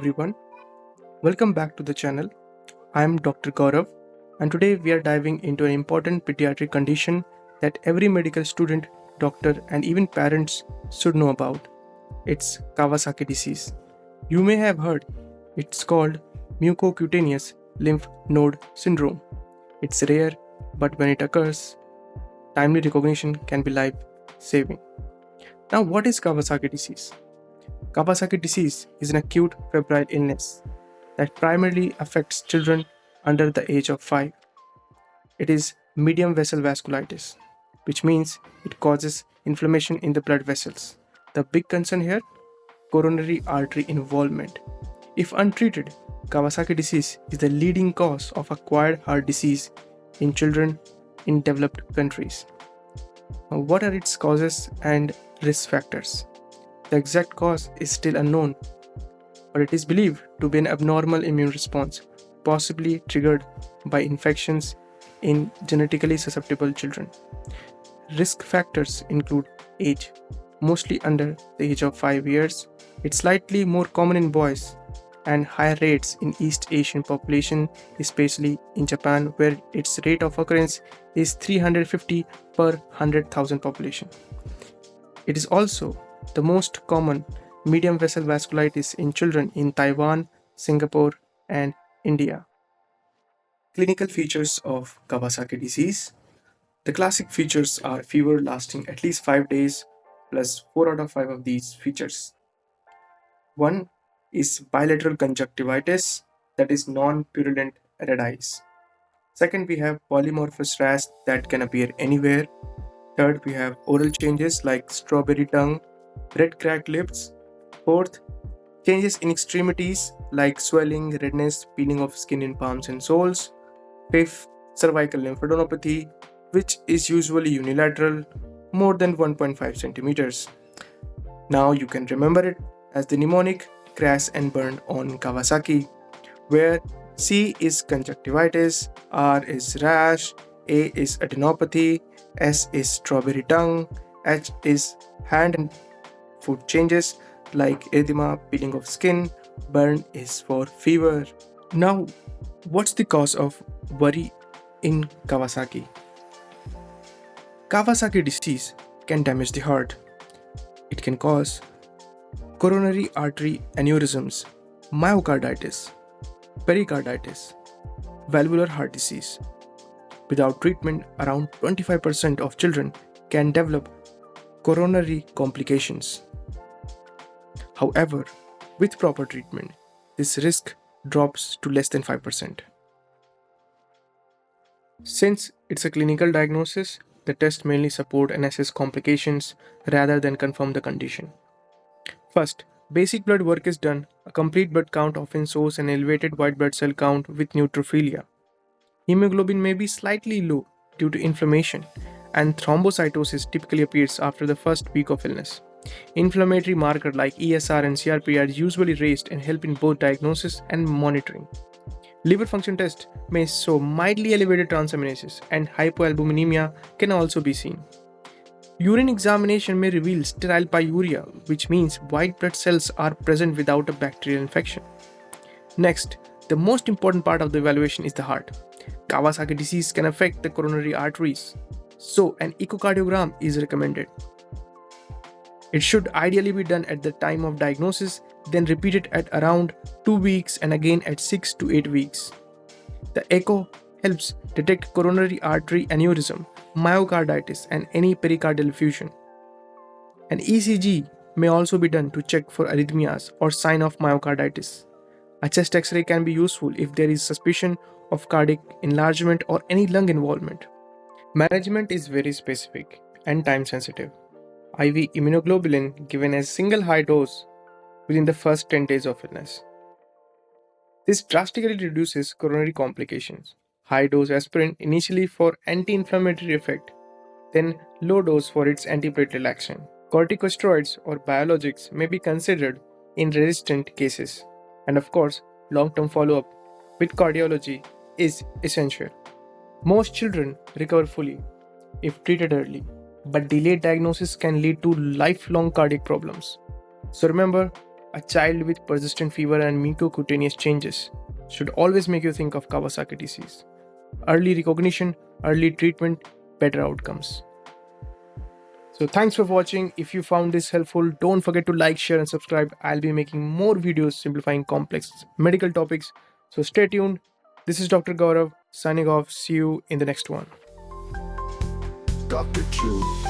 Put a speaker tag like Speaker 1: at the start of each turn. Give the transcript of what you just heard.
Speaker 1: everyone. Welcome back to the channel. I am Dr. Gaurav, and today we are diving into an important pediatric condition that every medical student, doctor, and even parents should know about. It's Kawasaki disease. You may have heard it's called mucocutaneous lymph node syndrome. It's rare, but when it occurs, timely recognition can be life saving. Now, what is Kawasaki disease? Kawasaki disease is an acute febrile illness that primarily affects children under the age of 5. It is medium vessel vasculitis, which means it causes inflammation in the blood vessels. The big concern here, coronary artery involvement. If untreated, Kawasaki disease is the leading cause of acquired heart disease in children in developed countries. Now, what are its causes and risk factors? The exact cause is still unknown, but it is believed to be an abnormal immune response, possibly triggered by infections in genetically susceptible children. Risk factors include age, mostly under the age of 5 years. It's slightly more common in boys and higher rates in East Asian population, especially in Japan, where its rate of occurrence is 350 per 100,000 population. It is also the most common medium vessel vasculitis in children in Taiwan, Singapore, and India. Clinical features of Kawasaki disease. The classic features are fever lasting at least 5 days, plus 4 out of 5 of these features. One is bilateral conjunctivitis, that is non-purulent red eyes. Second, we have polymorphous rash that can appear anywhere. Third, we have oral changes like strawberry tongue, red cracked lips. Fourth, changes in extremities like swelling, redness, peeling of skin in palms and soles. Fifth, cervical lymphadenopathy, which is usually unilateral, more than 1.5 centimeters. Now you can remember it as the mnemonic crash and burn on Kawasaki, where C is conjunctivitis, R is rash, A is adenopathy, S is strawberry tongue, H is hand and foot changes like erythema, peeling of skin, burn is for fever. Now, what's the cause of worry in Kawasaki? Kawasaki disease can damage the heart. It can cause coronary artery aneurysms, myocarditis, pericarditis, valvular heart disease. Without treatment, around 25% of children can develop coronary complications. However, with proper treatment, this risk drops to less than 5%. Since it's a clinical diagnosis, the test mainly support and assess complications rather than confirm the condition. First, basic blood work is done. A complete blood count often shows an elevated white blood cell count with neutrophilia. Hemoglobin may be slightly low due to inflammation, and thrombocytosis typically appears after the first week of illness. Inflammatory markers like ESR and CRP are usually raised and help in both diagnosis and monitoring. Liver function test may show mildly elevated transaminases, and hypoalbuminemia can also be seen. Urine examination may reveal sterile pyuria, which means white blood cells are present without a bacterial infection. Next, the most important part of the evaluation is the heart. Kawasaki disease can affect the coronary arteries, so an echocardiogram is recommended. It should ideally be done at the time of diagnosis, then repeated at around 2 weeks and again at 6 to 8 weeks. The echo helps detect coronary artery aneurysm, myocarditis, and any pericardial effusion. An ECG may also be done to check for arrhythmias or sign of myocarditis. A chest X-ray can be useful if there is suspicion of cardiac enlargement or any lung involvement. Management is very specific and time sensitive. IV immunoglobulin given as single high dose within the first 10 days of illness. This drastically reduces coronary complications. High dose aspirin initially for anti-inflammatory effect, then low dose for its antiplatelet action. Corticosteroids or biologics may be considered in resistant cases. And of course, long-term follow-up with cardiology is essential. Most children recover fully if treated early, but delayed diagnosis can lead to lifelong cardiac problems. So remember, a child with persistent fever and mucocutaneous changes should always make you think of Kawasaki disease. Early recognition, early treatment, better outcomes. So thanks for watching. If you found this helpful, don't forget to like, share and subscribe. I'll be making more videos simplifying complex medical topics. So stay tuned. This is Dr. Gaurav signing off. See you in the next one.
Speaker 2: Dr. True.